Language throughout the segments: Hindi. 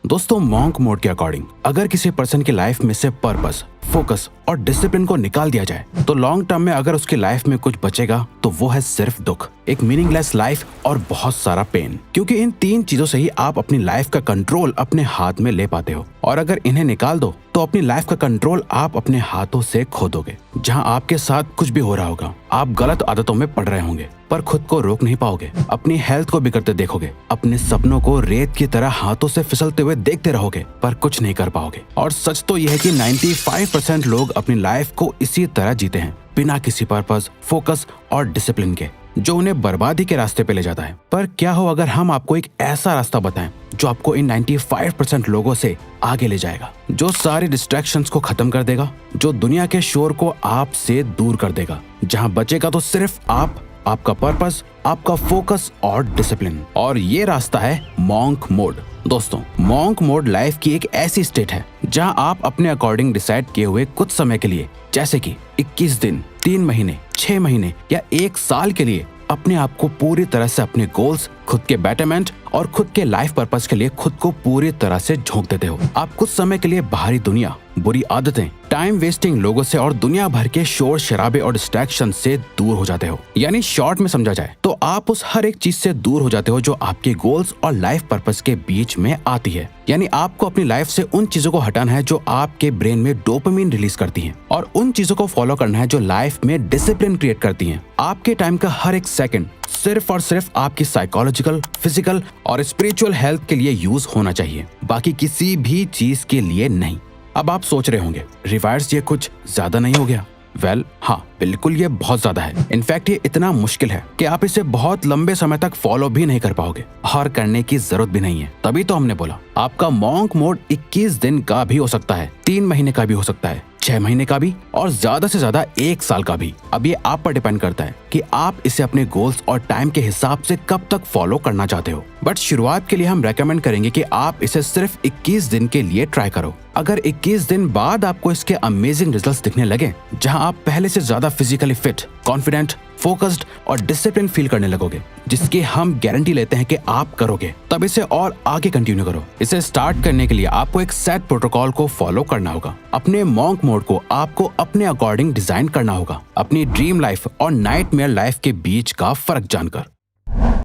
दोस्तों, मॉन्क मोड के अकॉर्डिंग अगर किसी पर्सन की लाइफ में से पर्पस, फोकस और डिसिप्लिन को निकाल दिया जाए तो लॉन्ग टर्म में अगर उसकी लाइफ में कुछ बचेगा तो वो है सिर्फ दुख, एक मीनिंगलेस लाइफ और बहुत सारा पेन। क्योंकि इन तीन चीजों से ही आप अपनी लाइफ का कंट्रोल अपने हाथ में ले पाते हो, और अगर इन्हें निकाल दो तो अपनी लाइफ का कंट्रोल आप अपने हाथों से खो दोगे। जहां आपके साथ कुछ भी हो रहा होगा, आप गलत आदतों में पड़ रहे होंगे पर खुद को रोक नहीं पाओगे, अपनी हेल्थ को बिगड़ते देखोगे, अपने सपनों को रेत की तरह हाथों से फिसलते हुए देखते रहोगे पर कुछ नहीं कर पाओगे। और सच तो यह है कि 95% लोग अपनी लाइफ को इसी तरह जीते हैं, बिना किसी पर्पस, फोकस और डिसिप्लिन के, जो उन्हें बर्बादी के रास्ते पे ले जाता है। पर क्या हो अगर हम आपको एक ऐसा रास्ता बताएं जो आपको इन 95% लोगों से आगे ले जाएगा, जो सारी डिस्ट्रैक्शंस को खत्म कर देगा, जो दुनिया के शोर को आपसे दूर कर देगा, जहां बचेगा तो सिर्फ आप, आपका पर्पस, आपका फोकस और डिसिप्लिन। और ये रास्ता है मॉन्क मोड। दोस्तों, मॉन्क मोड लाइफ की एक ऐसी स्टेट है जहां आप अपने अकॉर्डिंग डिसाइड किए हुए कुछ समय के लिए, जैसे कि 21 दिन, 3 महीने, 6 महीने या 1 साल के लिए अपने आप को पूरी तरह से अपने गोल्स, खुद के बेटरमेंट और खुद के लाइफ पर्पस के लिए खुद को पूरी तरह से झोंक देते हो। आप कुछ समय के लिए बाहरी दुनिया, बुरी आदतें, टाइम वेस्टिंग लोगों से और दुनिया भर के शोर शराबे और डिस्ट्रैक्शन से दूर हो जाते हो। यानी शॉर्ट में समझा जाए तो आप उस हर एक चीज से दूर हो जाते हो जो आपके गोल्स और लाइफ पर्पस के बीच में आती है। यानी आपको अपनी लाइफ से उन चीजों को हटाना है जो आपके ब्रेन में डोपामिन रिलीज करती हैं, और उन चीजों को फॉलो करना है जो लाइफ में डिसिप्लिन क्रिएट करती हैं। आपके टाइम का हर एक सेकंड सिर्फ और सिर्फ आपकी साइकोलॉजिकल, फिजिकल और स्पिरिचुअल हेल्थ के लिए यूज होना चाहिए, बाकी किसी भी चीज के लिए नहीं। अब आप सोच रहे होंगे, रिवायर्स ये कुछ ज्यादा नहीं हो गया? वेल, हाँ, बिल्कुल ये बहुत ज्यादा है। इनफैक्ट ये इतना मुश्किल है कि आप इसे बहुत लंबे समय तक फॉलो भी नहीं कर पाओगे और करने की जरूरत भी नहीं है। तभी तो हमने बोला आपका मॉन्क मोड 21 दिन का भी हो सकता है, 3 महीने का भी हो सकता है, 6 महीने का भी और ज्यादा से ज्यादा 1 साल का भी। अब ये आप पर डिपेंड करता है कि आप इसे अपने गोल्स और टाइम के हिसाब से कब तक फॉलो करना चाहते हो। बट शुरुआत के लिए हम रेकमेंड करेंगे कि आप इसे सिर्फ 21 दिन के लिए ट्राई करो। अगर 21 दिन बाद आपको इसके अमेजिंग रिजल्ट्स दिखने लगे, जहां आप पहले से ज्यादा फिजिकली फिट, कॉन्फिडेंट, फोकस्ड और डिसिप्लिन फील करने लगोगे, जिसकी हम गारंटी लेते हैं कि आप करोगे, तब इसे और आगे कंटिन्यू करो। इसे स्टार्ट करने के लिए आपको एक सेट प्रोटोकॉल को फॉलो करना होगा। अपने मॉन्क मोड को आपको अपने अकॉर्डिंग डिजाइन करना होगा, अपनी ड्रीम लाइफ और नाइटमेयर लाइफ के बीच का फर्क जानकर।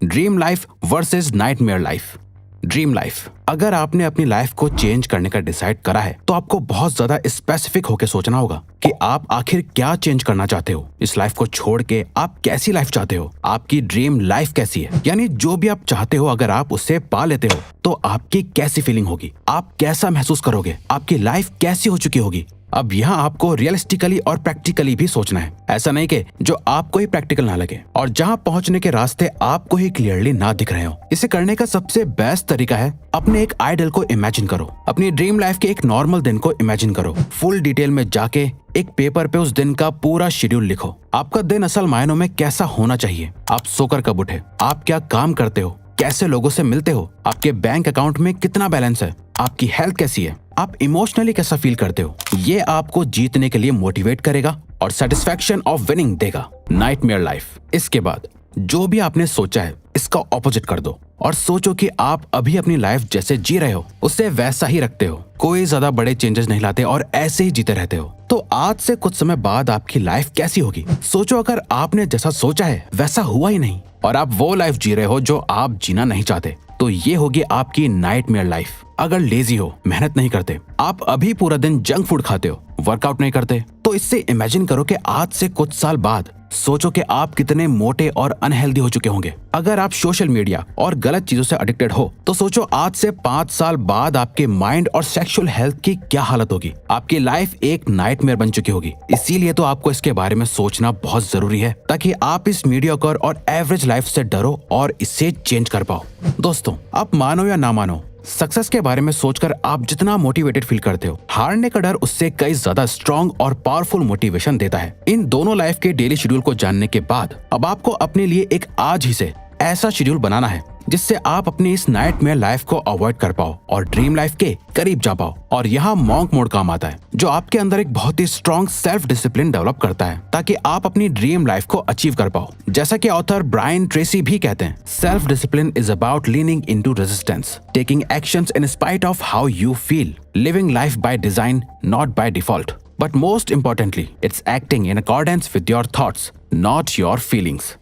Dream life versus nightmare life. Dream life, अगर आपने अपनी लाइफ को चेंज करने का डिसाइड करा है तो आपको बहुत ज्यादा स्पेसिफिक होकर सोचना होगा कि आप आखिर क्या चेंज करना चाहते हो। इस लाइफ को छोड़ के आप कैसी लाइफ चाहते हो, आपकी ड्रीम लाइफ कैसी है। यानी जो भी आप चाहते हो अगर आप उसे पा लेते हो तो आपकी कैसी फीलिंग होगी, आप कैसा महसूस करोगे, आपकी लाइफ कैसी हो चुकी होगी। अब यहाँ आपको रियलिस्टिकली और प्रैक्टिकली भी सोचना है। ऐसा नहीं कि जो आपको ही प्रैक्टिकल ना लगे और जहाँ पहुँचने के रास्ते आपको ही क्लियरली ना दिख रहे हो। इसे करने का सबसे बेस्ट तरीका है अपने एक आइडल को इमेजिन करो। अपनी ड्रीम लाइफ के एक नॉर्मल दिन को इमेजिन करो। फुल डिटेल में जाके एक पेपर पे उस दिन का पूरा शेड्यूल लिखो। आपका दिन असल मायनों में कैसा होना चाहिए। आप सोकर कब उठे, आप क्या काम करते हो, कैसे लोगों से मिलते हो, आपके बैंक अकाउंट में कितना बैलेंस है, आपकी हेल्थ कैसी है, आप इमोशनली कैसा फील करते हो। ये आपको जीतने के लिए मोटिवेट करेगा और सेटिस्फैक्शन ऑफ विनिंग देगा। Nightmare life. इसके बाद जो भी आपने सोचा है इसका ऑपोजिट कर दो और सोचो कि आप अभी अपनी लाइफ जैसे जी रहे हो उससे वैसा ही रखते हो, कोई ज्यादा बड़े चेंजेस नहीं लाते और ऐसे ही जीते रहते हो। तो आज से कुछ समय बाद आपकी लाइफ कैसी होगी। सोचो अगर आपने जैसा सोचा है वैसा हुआ ही नहीं और आप वो लाइफ जी रहे हो जो आप जीना नहीं चाहते, तो ये होगी आपकी नाइटमेयर लाइफ। अगर लेजी हो, मेहनत नहीं करते, आप अभी पूरा दिन जंक फूड खाते हो, वर्कआउट नहीं करते, तो इससे इमेजिन करो कि आज से कुछ साल बाद सोचो कि आप कितने मोटे और अनहेल्दी हो चुके होंगे। अगर आप सोशल मीडिया और गलत चीजों से एडिक्टेड हो तो सोचो आज से 5 साल बाद आपके माइंड और सेक्सुअल हेल्थ की क्या हालत होगी। आपकी लाइफ एक नाइटमेयर बन चुकी होगी। इसीलिए तो आपको इसके बारे में सोचना बहुत जरूरी है ताकि आप इस मीडियोकर और एवरेज लाइफ से डरो और इसे चेंज कर पाओ। दोस्तों, आप मानो या ना मानो, सक्सेस के बारे में सोचकर आप जितना मोटिवेटेड फील करते हो, हारने का डर उससे कई ज्यादा स्ट्रॉन्ग और पावरफुल मोटिवेशन देता है। इन दोनों लाइफ के डेली शेड्यूल को जानने के बाद अब आपको अपने लिए एक आज ही से ऐसा शेड्यूल बनाना है जिससे आप अपनी इस नाइटमेयर लाइफ को अवॉइड कर पाओ और ड्रीम लाइफ के करीब जा पाओ। और यहाँ मॉन्क मोड काम आता है, जो आपके अंदर एक बहुत ही स्ट्रॉन्ग सेल्फ डिसिप्लिन डेवलप करता है ताकि आप अपनी ड्रीम लाइफ को अचीव कर पाओ। जैसा कि ऑथर ब्रायन ट्रेसी भी कहते हैं, self discipline is about leaning into resistance, taking actions in spite of how you feel, living life by design not by default, but most importantly it's acting in accordance with your thoughts not your feelings.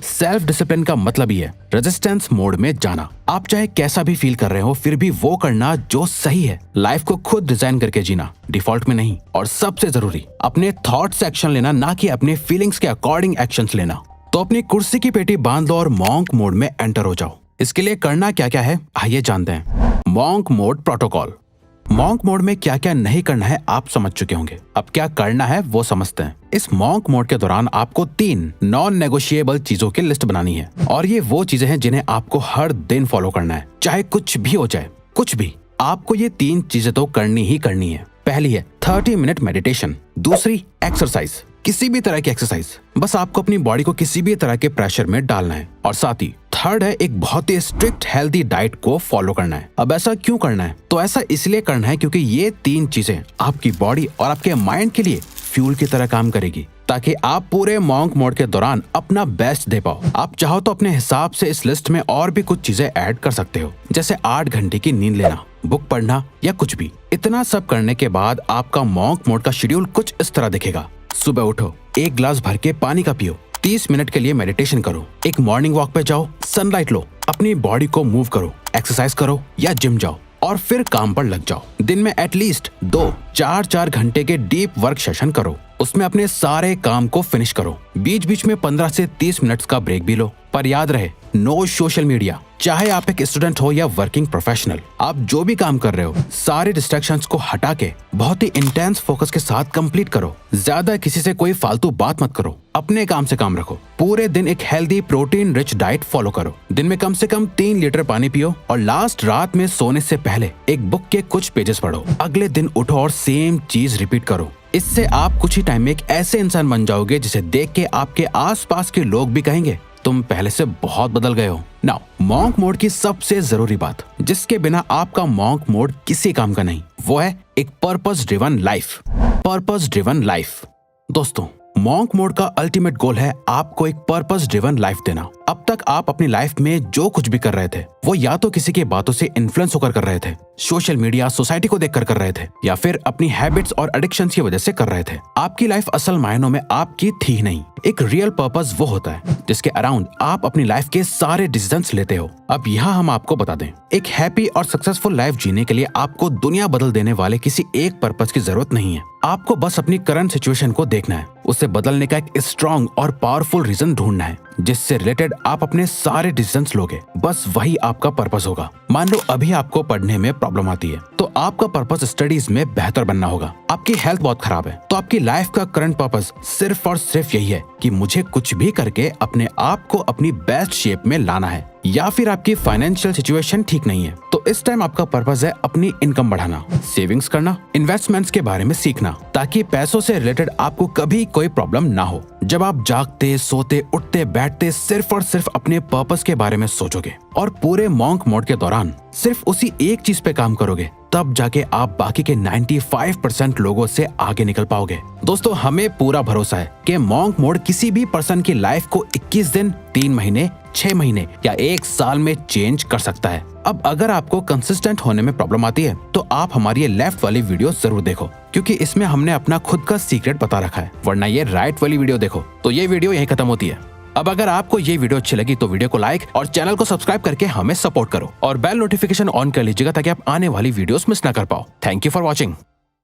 Self discipline का मतलब ही है रेजिस्टेंस मोड में जाना। आप चाहे कैसा भी फील कर रहे हो, फिर भी वो करना जो सही है। लाइफ को खुद डिजाइन करके जीना, डिफॉल्ट में नहीं। और सबसे जरूरी, अपने थॉट्स से एक्शन लेना, ना कि अपने फीलिंग्स के अकॉर्डिंग एक्शंस लेना। तो अपनी कुर्सी की पेटी बांध लो और मॉन्क मोड में एंटर हो जाओ। इसके लिए करना क्या क्या है, आइए जानते हैं। Monk mode protocol. Monk mode में क्या क्या नहीं करना है आप समझ चुके होंगे। अब क्या करना है वो समझते हैं। इस मॉन्क मोड के दौरान आपको 3 नॉन नेगोशिएबल चीजों की लिस्ट बनानी है, और ये वो चीजें हैं जिन्हें आपको हर दिन फॉलो करना है, चाहे कुछ भी हो जाए। कुछ भी, आपको ये 3 चीजें तो करनी ही करनी है। पहली है 30 मिनट मेडिटेशन। दूसरी, एक्सरसाइज, किसी भी तरह की एक्सरसाइज, बस आपको अपनी बॉडी को किसी भी तरह के प्रेशर में डालना है। और साथ ही थर्ड है एक बहुत ही स्ट्रिक्ट हेल्दी डाइट को फॉलो करना है। अब ऐसा क्यों करना है? तो ऐसा इसलिए करना है क्योंकि ये 3 चीजें आपकी बॉडी और आपके माइंड के लिए फ्यूल की तरह काम करेगी, ताकि आप पूरे मॉन्क मोड के दौरान अपना बेस्ट दे पाओ। आप चाहो तो अपने हिसाब से इस लिस्ट में और भी कुछ चीजें ऐड कर सकते हो, जैसे 8 घंटे की नींद लेना, बुक पढ़ना या कुछ भी। इतना सब करने के बाद आपका मॉन्क मोड का शेड्यूल कुछ इस तरह दिखेगा। सुबह उठो, 1 गिलास भर के पानी का पियो, 30 मिनट के लिए मेडिटेशन करो, एक मॉर्निंग वॉक पे जाओ, सनलाइट लो, अपनी बॉडी को मूव करो, एक्सरसाइज करो या जिम जाओ, और फिर काम पर लग जाओ। दिन में एटलीस्ट 2-4 घंटे के डीप वर्क सेशन करो, उसमें अपने सारे काम को फिनिश करो। बीच बीच में 15 से 30 मिनट्स का ब्रेक भी लो, पर याद रहे, नो सोशल मीडिया। चाहे आप एक स्टूडेंट हो या वर्किंग प्रोफेशनल, आप जो भी काम कर रहे हो, सारे डिस्ट्रैक्शंस को हटा के बहुत ही इंटेंस फोकस के साथ कंप्लीट करो। ज्यादा किसी से कोई फालतू बात मत करो, अपने काम से काम रखो। पूरे दिन एक healthy protein rich diet follow करो। दिन में कम से कम 3 लीटर पानी पियो, और लास्ट रात में सोने से पहले एक बुक के कुछ पेजेस पढ़ो। अगले दिन उठो और सेम चीज रिपीट करो। इससे आप कुछ ही टाइम में एक ऐसे इंसान बन जाओगे जिसे देख के आपके आसपास के लोग भी कहेंगे तुम पहले से बहुत बदल गए हो। नाउ, मॉन्क मोड की सबसे जरूरी बात, जिसके बिना आपका मॉन्क मोड किसी काम का नहीं, वो है एक purpose driven life. Purpose driven life. दोस्तों, मॉन्क मोड का अल्टीमेट गोल है आपको एक पर्पस ड्रिवन लाइफ देना। अब तक आप अपनी लाइफ में जो कुछ भी कर रहे थे, वो या तो किसी की बातों से इन्फ्लुएंस होकर कर रहे थे, सोशल मीडिया, सोसाइटी को देखकर कर रहे थे, या फिर अपनी हैबिट्स और एडिक्शंस की वजह से कर रहे थे। आपकी लाइफ असल मायनों में आपकी थी ही नहीं। एक रियल पर्पस वो होता है जिसके अराउंड आप अपनी लाइफ के सारे डिसीजंस लेते हो। अब यहाँ हम आपको बता दें, एक हैप्पी और सक्सेसफुल लाइफ जीने के लिए आपको दुनिया बदल देने वाले किसी एक पर्पस की जरूरत नहीं है। आपको बस अपनी करंट सिचुएशन को देखना है, उसे बदलने का एक स्ट्रॉन्ग और पावरफुल रीजन ढूंढना है जिससे रिलेटेड आप अपने सारे डिसीजंस लोगे। बस वही आपका पर्पस होगा। मान लो अभी आपको पढ़ने में प्रॉब्लम आती है, तो आपका पर्पस स्टडीज में बेहतर बनना होगा। आपकी हेल्थ बहुत खराब है, तो आपकी लाइफ का करंट पर्पस सिर्फ और सिर्फ यही है कि मुझे कुछ भी करके अपने आप को अपनी बेस्ट शेप में लाना है। या फिर आपकी फाइनेंशियल सिचुएशन ठीक नहीं है, तो इस टाइम आपका पर्पस है अपनी इनकम बढ़ाना, सेविंग्स करना, इन्वेस्टमेंट्स के बारे में सीखना, ताकि पैसों से रिलेटेड आपको कभी कोई प्रॉब्लम ना हो। जब आप जागते, सोते, उठते, बैठते सिर्फ और सिर्फ अपने पर्पस के बारे में सोचोगे और पूरे मॉन्क मोड के दौरान सिर्फ उसी एक चीज पे काम करोगे, तब जाके आप बाकी के 95% लोगों से आगे निकल पाओगे। दोस्तों, हमें पूरा भरोसा है कि मॉन्क मोड किसी भी पर्सन की लाइफ को 21 दिन, 3 महीने, 6 महीने या 1 साल में चेंज कर सकता है। अब अगर आपको कंसिस्टेंट होने में प्रॉब्लम आती है, तो आप हमारी ये लेफ्ट वाली वीडियो जरूर देखो, क्योंकि इसमें हमने अपना खुद का सीक्रेट बता रखा है। वरना ये राइट वाली वीडियो देखो। तो ये वीडियो यहीं खत्म होती है। अब अगर आपको ये वीडियो अच्छी लगी तो वीडियो को लाइक और चैनल को सब्सक्राइब करके हमें सपोर्ट करो, और बेल नोटिफिकेशन ऑन कर लीजिएगा ताकि आप आने वाली वीडियोस मिस ना कर पाओ। Thank you for watching.